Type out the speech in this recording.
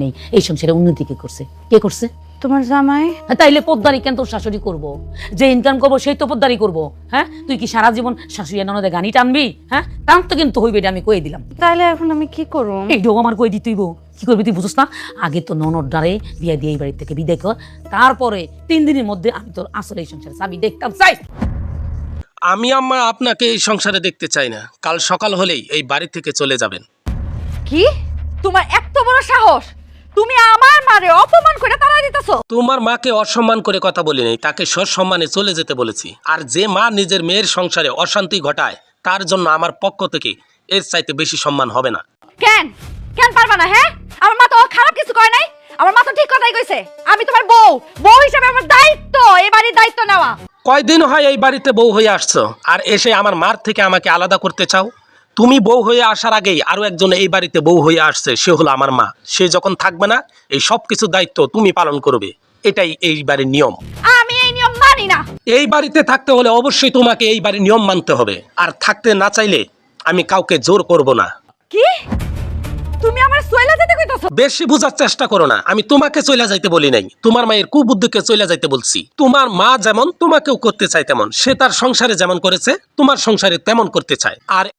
নেই, এই সংসারে উন্নতি কে করছে? কে করছে? তোমার জামাই। তাইলে পোদ্দারি কেন তোর শাশুড়ি করবো? যে ইনকাম করবো সেই তো পোদ্দারি করবো। হ্যাঁ, তুই কি সারা জীবন শাশুড়ি ননদে গানি টানবি? হ্যাঁ, টান তো কিন্তু হইবে, এটা আমি কয়ে দিলাম। তাহলে এখন আমি কি করব? এইটাও আমার কয়ে দিতেই বউ। কি করবি তুই বুঝছ না? আগে তো ননদ ডারে বিয়ে দিয়ে এই বাড়ি থেকে বিদায় কর, তারপরে 3 দিনের মধ্যে আমি তোর আসলে এই সংসারে চাবি দেখতাম চাই। আমি আম্মা আপনাকে এই সংসারে দেখতে চাই না। কাল সকাল হলেই এই বাড়ি থেকে চলে যাবেন। কি? তোমার এত বড় সাহস? তুমি আমার মারে অপমান করে তাড়া দিতেছো? তোমার মাকে অসম্মান করে কথা বলি নাই, তাকে সসম্মানে চলে যেতে বলেছি। আর যে মা নিজের মেয়ের সংসারে অশান্তি ঘটায় তার জন্য আমার পক্ষ থেকে এর চাইতে বেশি সম্মান হবে না। কেন কেন পারবা না? হ্যাঁ, আমার মা তো খারাপ কিছু কয় নাই। আমার মা তো ঠিক কথাই কইছে। আমি তোমার বউ, বউ হিসেবে আমার দায়িত্ব এই বাড়ির দায়িত্ব নেওয়া। কয়দিন হয় এই বাড়িতে বউ হয়ে আসছো, আর এসে আমার মার থেকে আমাকে আলাদা করতে চাও? তুমি বউ হয়ে আসার আগেই আরো একজন এই বাড়িতে বউ হয়ে আসছে, সে হলো আমার মা। সে যখন থাকবে না, এই সব কিছু দায়িত্ব তুমি পালন করবে। এটাই এই বাড়ির নিয়ম। আমি এই নিয়ম মানি না। এই বাড়িতে থাকতে হলে অবশ্যই তোমাকে এই বাড়ির নিয়ম মানতে হবে। আর থাকতে না চাইলে আমি কাউকে জোর করব না। কি? তুমি আমার সয়লা যেতে কইতাছো? বেশি বোঝার চেষ্টা করো না। আমি তোমাকে চলে যাইতে বলি নাই, তোমার মায়ের কুবুদ্ধিকে চলে যাইতে বলছি। তোমার মা যেমন তোমাকেও করতে চায় তেমন, সে তার সংসারে যেমন করেছে তোমার সংসারে তেমন করতে চায়। আর